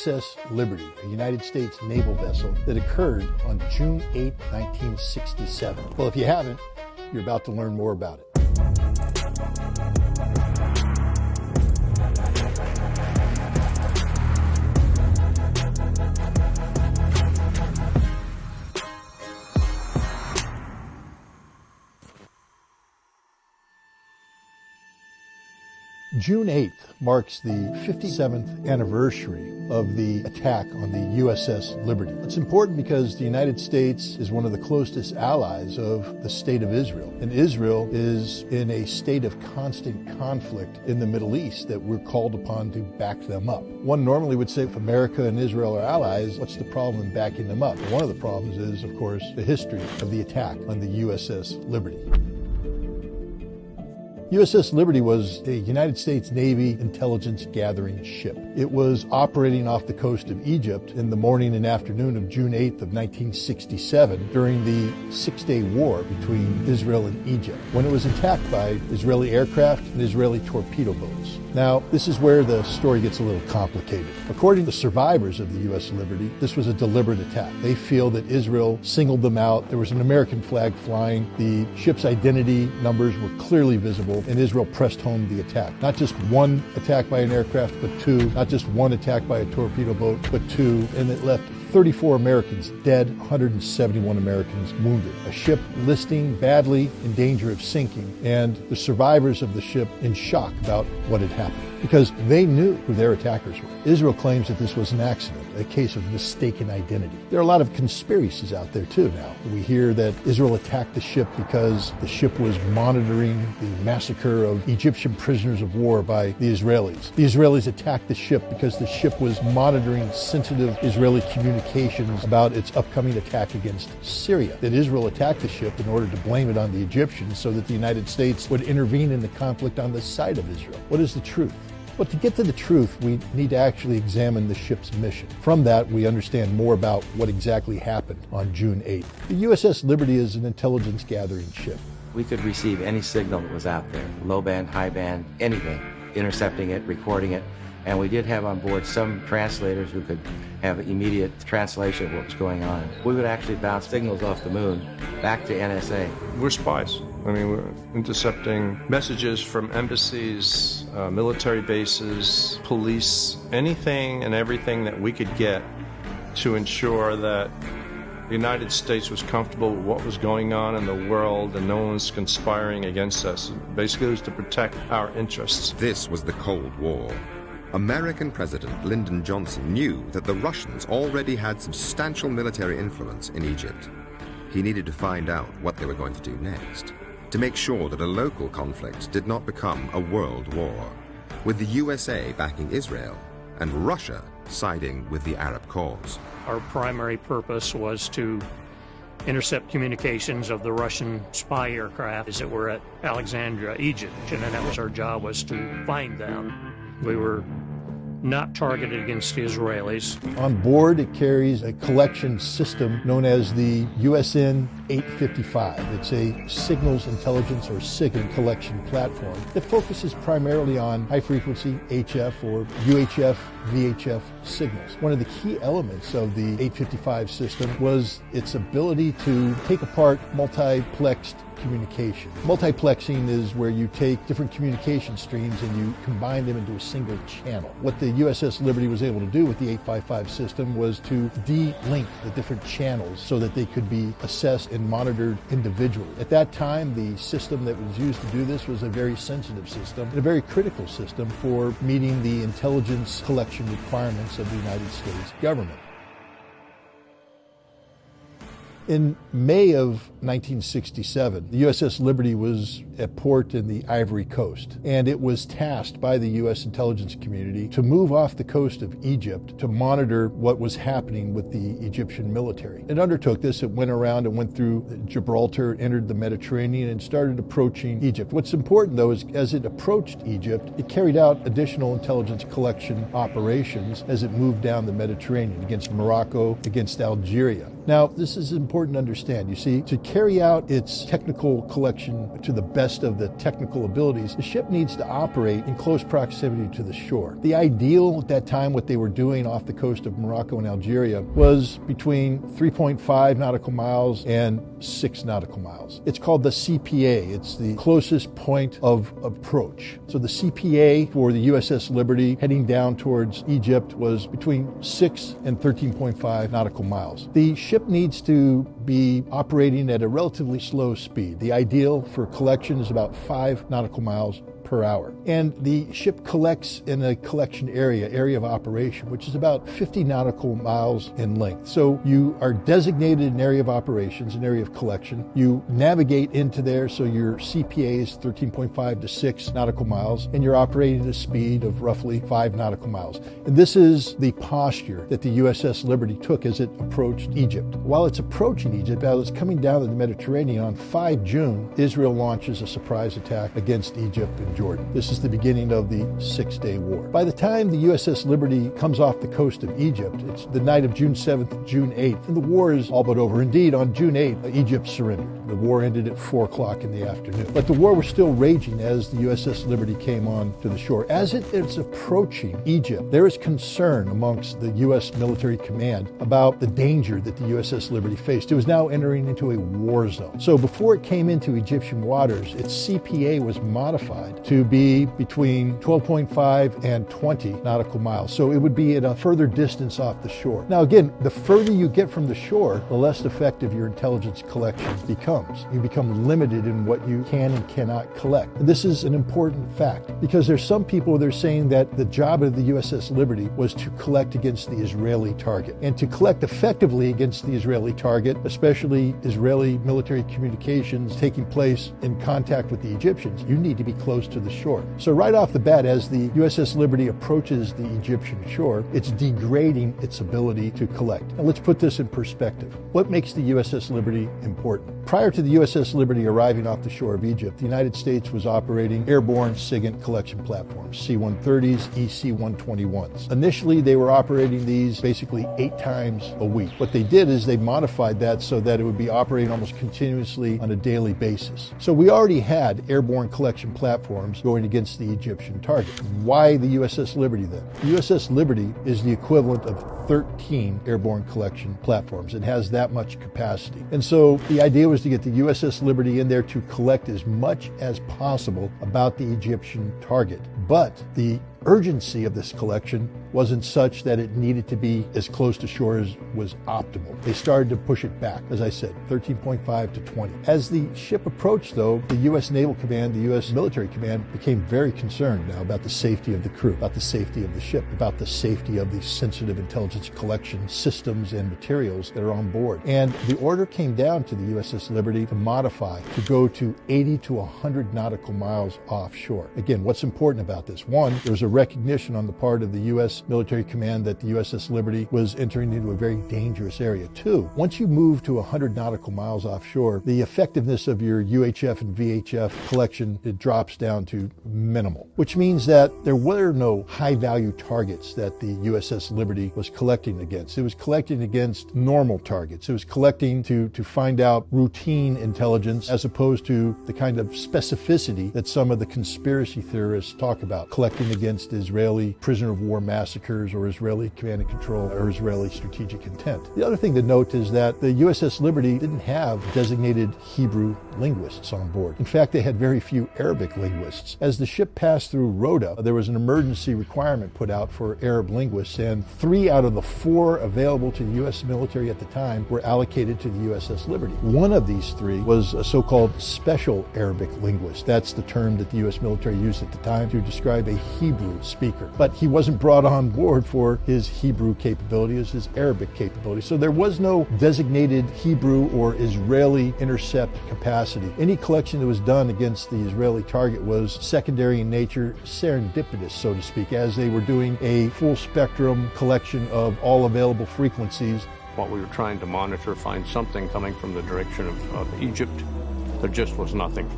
USS Liberty, a United States naval vessel that occurred on June 8, 1967. Well, if you haven't, you're about to learn more about it. June 8th marks the 57th anniversary of the attack on the USS Liberty. It's important because the United States is one of the closest allies of the State of Israel. And Israel is in a state of constant conflict in the Middle East that we're called upon to back them up. One normally would say if America and Israel are allies, what's the problem in backing them up? And one of the problems is, of course, the history of the attack on the USS Liberty. USS Liberty was a United States Navy intelligence gathering ship. It was operating off the coast of Egypt in the morning and afternoon of June 8th of 1967 during the Six-Day War between Israel and Egypt, when it was attacked by Israeli aircraft and Israeli torpedo boats. Now, this is where the story gets a little complicated. According to survivors of the U.S. Liberty, this was a deliberate attack. They feel that Israel singled them out. There was an American flag flying. The ship's identity numbers were clearly visible, and Israel pressed home the attack. Not just one attack by an aircraft, but two. Not just one attack by a torpedo boat, but two. And it left 34 Americans dead, 171 Americans wounded. A ship listing badly in danger of sinking, and the survivors of the ship in shock about what had happened, because they knew who their attackers were. Israel claims that this was an accident, a case of mistaken identity. There are a lot of conspiracies out there too now. We hear that Israel attacked the ship because the ship was monitoring the massacre of Egyptian prisoners of war by the Israelis. The Israelis attacked the ship because the ship was monitoring sensitive Israeli communications about its upcoming attack against Syria. That Israel attacked the ship in order to blame it on the Egyptians so that the United States would intervene in the conflict on the side of Israel. What is the truth? But to get to the truth, we need to actually examine the ship's mission. From that, we understand more about what exactly happened on June 8th. The USS Liberty is an intelligence gathering ship. We could receive any signal that was out there, low band, high band, anything, intercepting it, recording it. And we did have on board some translators who could have immediate translation of what was going on. We would actually bounce signals off the moon back to NSA. We're spies. I mean, we're intercepting messages from embassies, military bases, police, anything and everything that we could get to ensure that the United States was comfortable with what was going on in the world and no one was conspiring against us. Basically, it was to protect our interests. This was the Cold War. American President Lyndon Johnson knew that the Russians already had substantial military influence in Egypt. He needed to find out what they were going to do next, to make sure that a local conflict did not become a world war, with the USA backing Israel and Russia siding with the Arab cause. Our primary purpose was to intercept communications of the Russian spy aircraft as it were at Alexandria, Egypt, and then that was our job, was to find them. We were not targeted against the Israelis. On board, it carries a collection system known as the USN 855. It's a signals intelligence or SIGINT collection platform that focuses primarily on high-frequency HF or UHF, VHF signals. One of the key elements of the 855 system was its ability to take apart multiplexed communication. Multiplexing is where you take different communication streams and you combine them into a single channel. What the USS Liberty was able to do with the 855 system was to de-link the different channels so that they could be assessed and monitored individually. At that time, the system that was used to do this was a very sensitive system and a very critical system for meeting the intelligence collection requirements of the United States government. In May of 1967, the USS Liberty was at port in the Ivory Coast, and it was tasked by the U.S. intelligence community to move off the coast of Egypt to monitor what was happening with the Egyptian military. It undertook this. It went around and went through Gibraltar, entered the Mediterranean, and started approaching Egypt. What's important, though, is as it approached Egypt, it carried out additional intelligence collection operations as it moved down the Mediterranean against Morocco, against Algeria. Now, this is important important to understand. You see, to carry out its technical collection to the best of the technical abilities, the ship needs to operate in close proximity to the shore. The ideal at that time, what they were doing off the coast of Morocco and Algeria, was between 3.5 nautical miles and 6 nautical miles. It's called the CPA. It's the closest point of approach. So the CPA for the USS Liberty heading down towards Egypt was between 6 and 13.5 nautical miles. The ship needs to be operating at a relatively slow speed. The ideal for collection is about 5 nautical miles per hour. And the ship collects in a collection area of operation, which is about 50 nautical miles in length. So you are designated an area of operations, an area of collection. You navigate into there, so your CPA is 13.5 to 6 nautical miles, and you're operating at a speed of roughly 5 nautical miles. And this is the posture that the USS Liberty took as it approached Egypt. While it's approaching Egypt, as it's coming down to the Mediterranean, on 5 June, Israel launches a surprise attack against Egypt and Jordan. This is the beginning of the 6-day war. By the time the USS Liberty comes off the coast of Egypt, it's the night of June 7th, June 8th, and the war is all but over. Indeed, on June 8th, Egypt surrendered. The war ended at 4 o'clock in the afternoon. But the war was still raging as the USS Liberty came on to the shore. As it is approaching Egypt, there is concern amongst the U.S. military command about the danger that the USS Liberty faced. It was now entering into a war zone. So before it came into Egyptian waters, its CPA was modified to be between 12.5 and 20 nautical miles. So it would be at a further distance off the shore. Now again, the further you get from the shore, the less effective your intelligence collection becomes. You become limited in what you can and cannot collect. And this is an important fact because there's some people that are saying that the job of the USS Liberty was to collect against the Israeli target. And to collect effectively against the Israeli target, especially Israeli military communications taking place in contact with the Egyptians, you need to be close to the shore. So right off the bat, as the USS Liberty approaches the Egyptian shore, it's degrading its ability to collect. Now let's put this in perspective. What makes the USS Liberty important? Prior to the USS Liberty arriving off the shore of Egypt, the United States was operating airborne SIGINT collection platforms, C-130s, EC-121s. Initially, they were operating these basically 8 times a week. What they did is they modified that so that it would be operating almost continuously on a daily basis. So we already had airborne collection platforms going against the Egyptian target. Why the USS Liberty then? The USS Liberty is the equivalent of 13 airborne collection platforms. It has that much capacity. And so the idea was to get the USS Liberty in there to collect as much as possible about the Egyptian target. But the urgency of this collection wasn't such that it needed to be as close to shore as was optimal. They started to push it back, as I said, 13.5 to 20. As the ship approached, though, the U.S. Naval Command, the U.S. Military Command became very concerned now about the safety of the crew, about the safety of the ship, about the safety of the sensitive intelligence collection systems and materials that are on board. And the order came down to the USS Liberty to modify, to go to 80 to 100 nautical miles offshore. Again, what's important about this? One, there was a recognition on the part of the U.S. Military Command that the USS Liberty was entering into a very dangerous area. Two, once you move to 100 nautical miles offshore, the effectiveness of your UHF and VHF collection, it drops down to minimal, which means that there were no high-value targets that the USS Liberty was collecting against. It was collecting against normal targets. It was collecting to find out routine intelligence as opposed to the kind of specificity that some of the conspiracy theorists talk about, collecting against Israeli prisoner of war massacres or Israeli command and control or Israeli strategic intent. The other thing to note is that the USS Liberty didn't have designated Hebrew linguists on board. In fact, they had very few Arabic linguists. As the ship passed through Rhoda, there was an emergency requirement put out for Arab linguists, and 3 out of the 4 available to the U.S. military at the time were allocated to the USS Liberty. One of these 3 was a so-called special Arabic linguist. That's the term that the U.S. military used at the time to describe a Hebrew speaker. But he wasn't brought on board for his Hebrew capability, as his Arabic capability. So there was no designated Hebrew or Israeli intercept capacity. Any collection that was done against the Israeli target was secondary in nature, serendipitous, so to speak, as they were doing a full spectrum collection of all available frequencies. What we were trying to monitor, find something coming from the direction of Egypt, there just was nothing.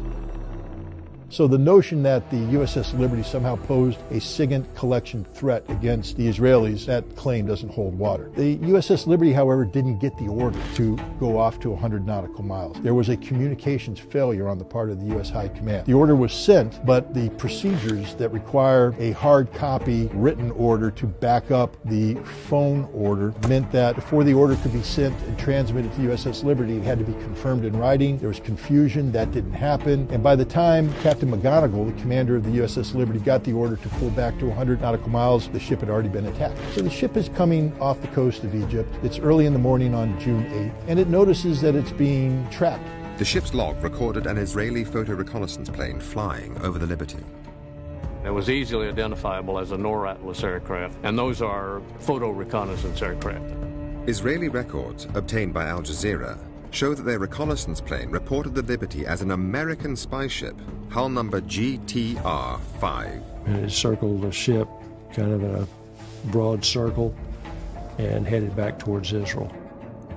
So the notion that the USS Liberty somehow posed a SIGINT collection threat against the Israelis, that claim doesn't hold water. The USS Liberty, however, didn't get the order to go off to 100 nautical miles. There was a communications failure on the part of the U.S. High Command. The order was sent, but the procedures that require a hard copy written order to back up the phone order meant that before the order could be sent and transmitted to USS Liberty, it had to be confirmed in writing. There was confusion. That didn't happen. And by the time Captain McGonigal, the commander of the USS Liberty, got the order to pull back to 100 nautical miles, the ship had already been attacked. So the ship is coming off the coast of Egypt. It's early in the morning on June 8th, and it notices that it's being tracked. The ship's log recorded an Israeli photo reconnaissance plane flying over the Liberty. It was easily identifiable as a NOR-Atlas aircraft, and those are photo reconnaissance aircraft. Israeli records obtained by Al Jazeera show that their reconnaissance plane reported the Liberty as an American spy ship, hull number GTR-5. And it circled the ship kind of in a broad circle and headed back towards Israel.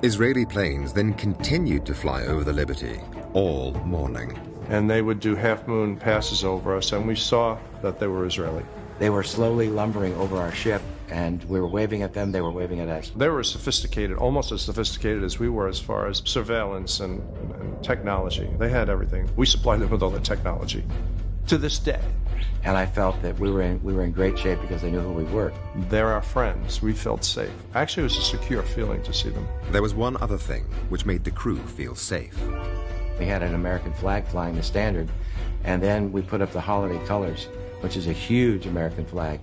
Israeli planes then continued to fly over the Liberty all morning. And they would do half-moon passes over us, and we saw that they were Israeli. They were slowly lumbering over our ship, and we were waving at them, they were waving at us. They were sophisticated, almost as sophisticated as we were as far as surveillance and technology. They had everything. We supplied them with all the technology to this day. And I felt that we were in great shape because they knew who we were. They're our friends. We felt safe. Actually, it was a secure feeling to see them. There was one other thing which made the crew feel safe. We had an American flag flying the standard, and then we put up the holiday colors, which is a huge American flag.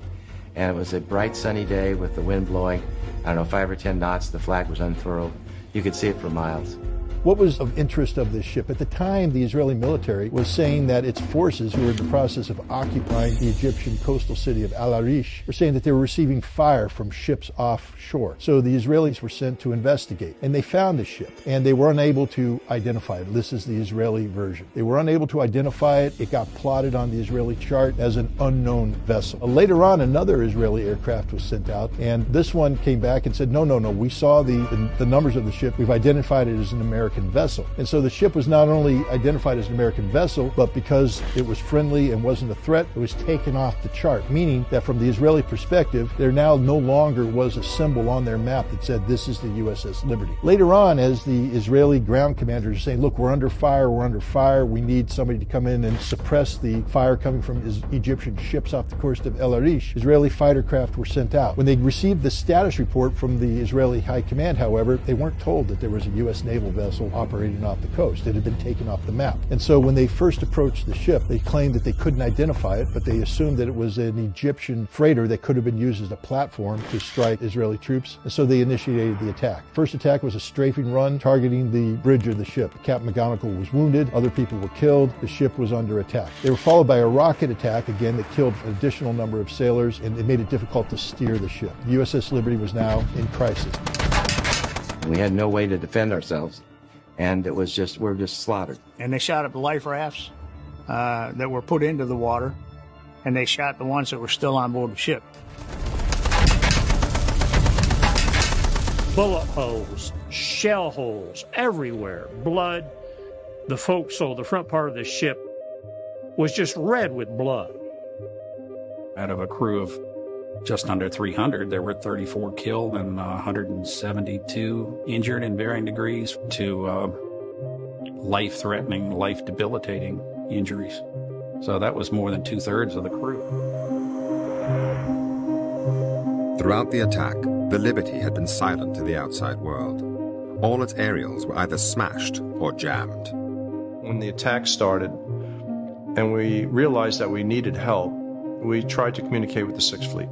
And it was a bright sunny day with the wind blowing, 5 or 10 knots. The flag was unfurled. You could see it for miles. What was of interest of this ship? At the time, the Israeli military was saying that its forces, who were in the process of occupying the Egyptian coastal city of Al Arish, were saying that they were receiving fire from ships offshore. So the Israelis were sent to investigate, and they found the ship, and they were unable to identify it. This is the Israeli version. They were unable to identify it. It got plotted on the Israeli chart as an unknown vessel. Later on, another Israeli aircraft was sent out, and this one came back and said, no, we saw the numbers of the ship. We've identified it as an American vessel. And so the ship was not only identified as an American vessel, but because it was friendly and wasn't a threat, it was taken off the chart, meaning that from the Israeli perspective, there now no longer was a symbol on their map that said this is the USS Liberty. Later on, as the Israeli ground commanders are saying, look, we're under fire, we need somebody to come in and suppress the fire coming from Egyptian ships off the coast of El Arish, Israeli fighter craft were sent out. When they received the status report from the Israeli High Command, however, they weren't told that there was a U.S. naval vessel operating off the coast. It had been taken off the map. And so when they first approached the ship, they claimed that they couldn't identify it, but they assumed that it was an Egyptian freighter that could have been used as a platform to strike Israeli troops. And so they initiated the attack. First attack was a strafing run targeting the bridge of the ship. Captain McGonigal was wounded. Other people were killed. The ship was under attack. They were followed by a rocket attack, again, that killed an additional number of sailors, and it made it difficult to steer the ship. The USS Liberty was now in crisis. We had no way to defend ourselves. And it was we were just slaughtered. And they shot up the life rafts that were put into the water, and they shot the ones that were still on board the ship. Bullet holes, shell holes everywhere, blood. The the front part of the ship was just red with blood. Out of a crew of just under 300, there were 34 killed and 172 injured in varying degrees to life-threatening, life-debilitating injuries. So that was more than 2/3 of the crew. Throughout the attack, the Liberty had been silent to the outside world. All its aerials were either smashed or jammed. When the attack started and we realized that we needed help, we tried to communicate with the Sixth Fleet.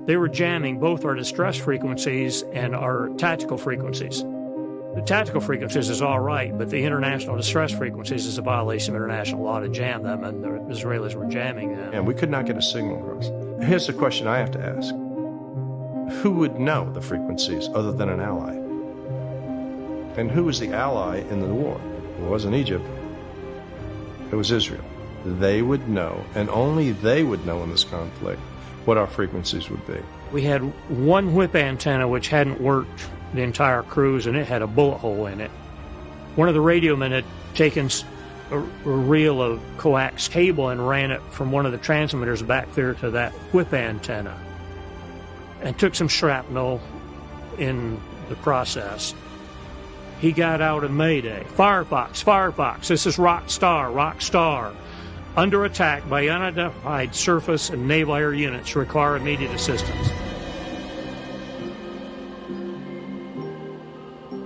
They were jamming both our distress frequencies and our tactical frequencies. The tactical frequencies is all right, but the international distress frequencies is a violation of international law to jam them, and the Israelis were jamming them. And we could not get a signal across. Here's the question I have to ask. Who would know the frequencies other than an ally? And who was the ally in the war? It wasn't Egypt. It was Israel. They would know, and only they would know in this conflict, what our frequencies would be. We had one whip antenna which hadn't worked the entire cruise, and it had a bullet hole in it. One of the radiomen had taken a reel of coax cable and ran it from one of the transmitters back there to that whip antenna, and took some shrapnel in the process. He got out a mayday. Firefox, Firefox, this is Rock Star. Under attack by unidentified surface and naval air units, require immediate assistance.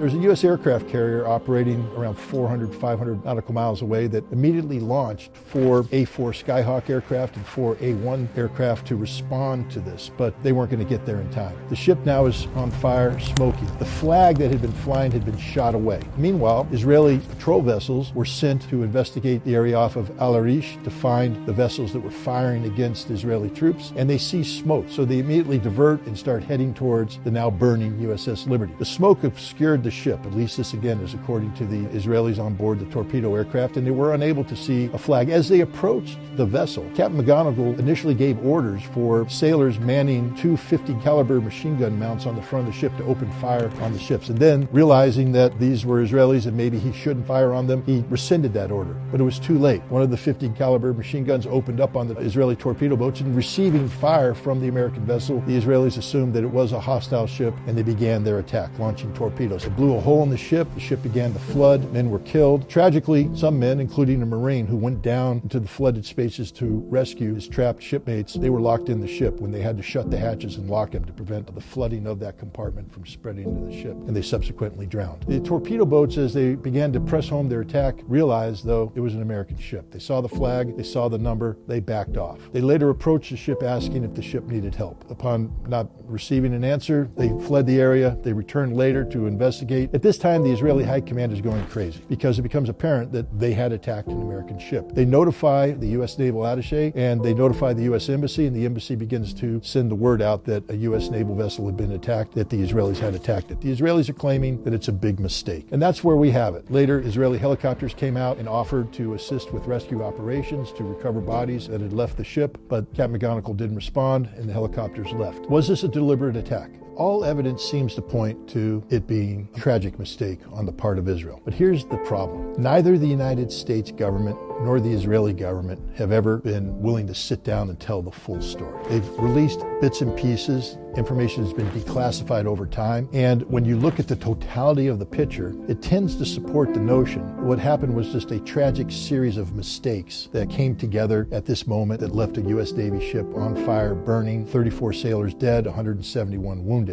There's a U.S. aircraft carrier operating around 400, 500 nautical miles away that immediately launched 4 A-4 Skyhawk aircraft and 4 A-1 aircraft to respond to this, but they weren't going to get there in time. The ship now is on fire, smoking. The flag that had been flying had been shot away. Meanwhile, Israeli patrol vessels were sent to investigate the area off of Al Arish to find the vessels that were firing against Israeli troops, and they see smoke, so they immediately divert and start heading towards the now burning USS Liberty. The smoke obscured the ship. At least this, again, is according to the Israelis on board the torpedo aircraft, and they were unable to see a flag. As they approached the vessel, Captain McGonigal initially gave orders for sailors manning 2 50 caliber machine gun mounts on the front of the ship to open fire on the ships. And then, realizing that these were Israelis and maybe he shouldn't fire on them, he rescinded that order. But it was too late. One of the 50 caliber machine guns opened up on the Israeli torpedo boats, and receiving fire from the American vessel, the Israelis assumed that it was a hostile ship, and they began their attack, launching torpedoes. It blew a hole in the ship began to flood, men were killed. Tragically, some men, including a Marine who went down into the flooded spaces to rescue his trapped shipmates, they were locked in the ship when they had to shut the hatches and lock them to prevent the flooding of that compartment from spreading into the ship, and they subsequently drowned. The torpedo boats, as they began to press home their attack, realized, though, it was an American ship. They saw the flag, they saw the number, they backed off. They later approached the ship asking if the ship needed help. Upon not receiving an answer, they fled the area. They returned later to investigate. At this time, the Israeli High Command is going crazy because it becomes apparent that they had attacked an American ship. They notify the U.S. Naval Attaché, and they notify the U.S. Embassy, and the embassy begins to send the word out that a U.S. naval vessel had been attacked, that the Israelis had attacked it. The Israelis are claiming that it's a big mistake. And that's where we have it. Later, Israeli helicopters came out and offered to assist with rescue operations to recover bodies that had left the ship, but Captain McGonigal didn't respond, and the helicopters left. Was this a deliberate attack? All evidence seems to point to it being a tragic mistake on the part of Israel. But here's the problem. Neither the United States government nor the Israeli government have ever been willing to sit down and tell the full story. They've released bits and pieces. Information has been declassified over time. And when you look at the totality of the picture, it tends to support the notion what happened was just a tragic series of mistakes that came together at this moment that left a U.S. Navy ship on fire, burning, 34 sailors dead, 171 wounded.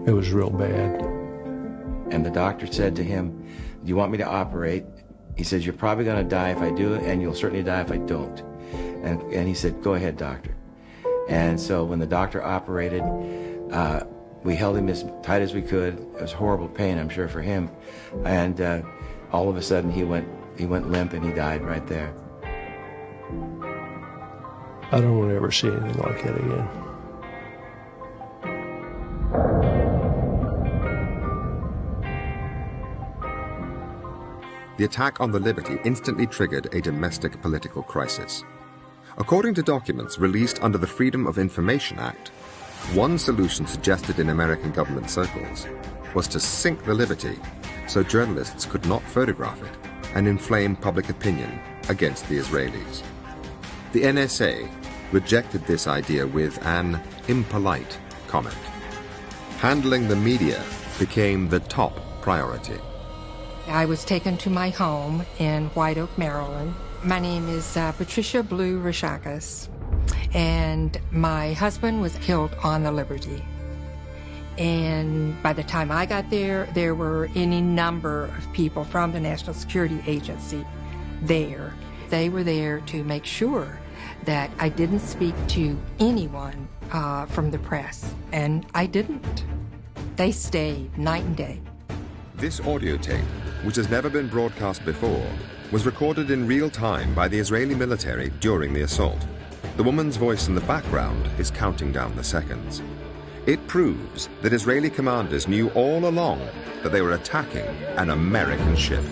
It was real bad. And the doctor said to him, "Do you want me to operate?" He says, "You're probably going to die if I do it, and you'll certainly die if I don't." And he said, "Go ahead, doctor." And so when the doctor operated, we held him as tight as we could. It was horrible pain, I'm sure, for him. And all of a sudden, he went limp, and he died right there. I don't want to ever see anything like that again. The attack on the Liberty instantly triggered a domestic political crisis. According to documents released under the Freedom of Information Act, one solution suggested in American government circles was to sink the Liberty so journalists could not photograph it and inflame public opinion against the Israelis. The NSA rejected this idea with an impolite comment. Handling the media became the top priority. I was taken to my home in White Oak, Maryland. My name is Patricia Blue Rashakas, and my husband was killed on the Liberty. And by the time I got there, there were any number of people from the National Security Agency there. They were there to make sure that I didn't speak to anyone from the press, and I didn't. They stayed night and day. This audio tape, which has never been broadcast before, was recorded in real time by the Israeli military during the assault. The woman's voice in the background is counting down the seconds. It proves that Israeli commanders knew all along that they were attacking an American ship.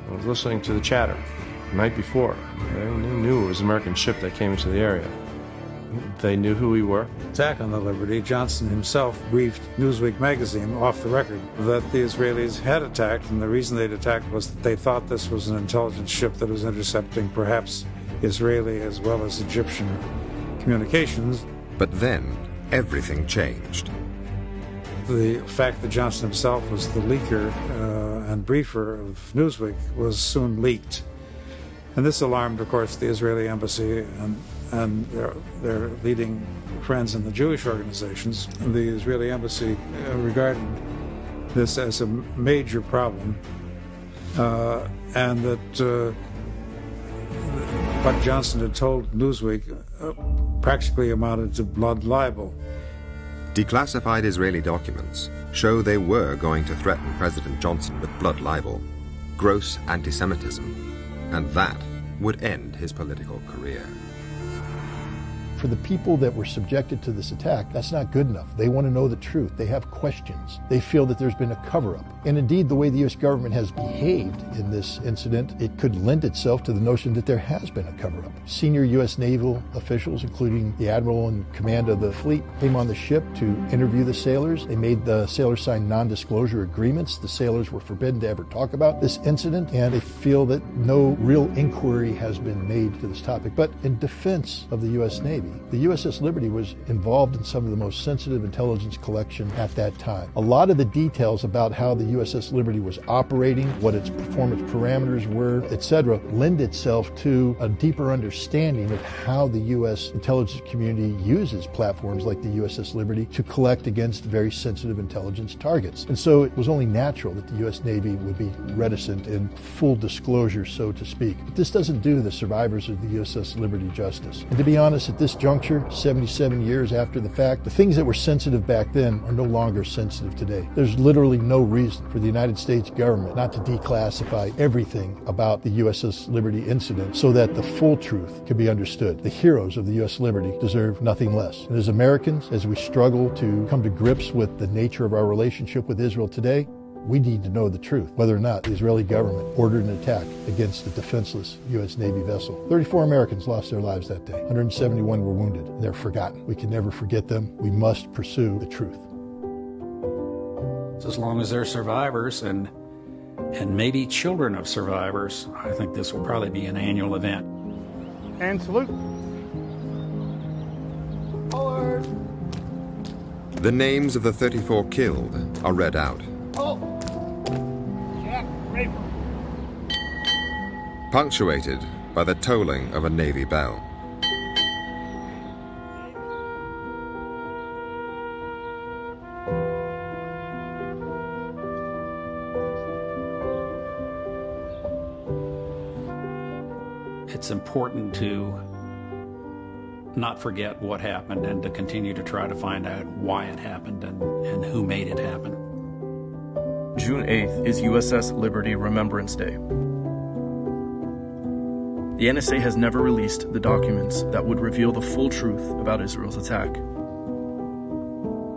I was listening to the chatter the night before. They knew it was an American ship that came into the area. They knew who we were. Attack on the Liberty, Johnson himself briefed Newsweek magazine off the record that the Israelis had attacked, and the reason they'd attacked was that they thought this was an intelligence ship that was intercepting perhaps Israeli as well as Egyptian communications. But then, everything changed. The fact that Johnson himself was the leaker and briefer of Newsweek was soon leaked. And this alarmed, of course, the Israeli embassy and their leading friends in the Jewish organizations. The Israeli embassy regarded this as a major problem, and that what Johnson had told Newsweek practically amounted to blood libel. Declassified Israeli documents show they were going to threaten President Johnson with blood libel, gross anti-Semitism, and that would end his political career. For the people that were subjected to this attack, that's not good enough. They want to know the truth. They have questions. They feel that there's been a cover-up. And indeed, the way the U.S. government has behaved in this incident, it could lend itself to the notion that there has been a cover-up. Senior U.S. naval officials, including the admiral in command of the fleet, came on the ship to interview the sailors. They made the sailors sign non-disclosure agreements. The sailors were forbidden to ever talk about this incident, and they feel that no real inquiry has been made to this topic. But in defense of the U.S. Navy, the USS Liberty was involved in some of the most sensitive intelligence collection at that time. A lot of the details about how the USS Liberty was operating, what its performance parameters were, etc., lend itself to a deeper understanding of how the U.S. intelligence community uses platforms like the USS Liberty to collect against very sensitive intelligence targets. And so it was only natural that the U.S. Navy would be reticent in full disclosure, so to speak. But this doesn't do the survivors of the USS Liberty justice. And to be honest, at this juncture, 77 years after the fact, the things that were sensitive back then are no longer sensitive today. There's literally no reason for the United States government not to declassify everything about the USS Liberty incident so that the full truth can be understood. The heroes of the U.S. Liberty deserve nothing less. And as Americans, as we struggle to come to grips with the nature of our relationship with Israel today, we need to know the truth, whether or not the Israeli government ordered an attack against a defenseless U.S. Navy vessel. 34 Americans lost their lives that day. 171 were wounded. They're forgotten. We can never forget them. We must pursue the truth. As long as they're survivors and maybe children of survivors, I think this will probably be an annual event. And salute. Forward. The names of the 34 killed are read out. Jack Raper. Punctuated by the tolling of a Navy bell. It's important to not forget what happened and to continue to try to find out why it happened and who made it happen. June 8th is USS Liberty Remembrance Day. The NSA has never released the documents that would reveal the full truth about Israel's attack.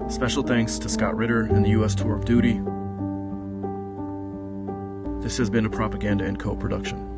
Special thanks to Scott Ritter and the U.S. Tour of Duty. This has been a Propaganda & Co. production.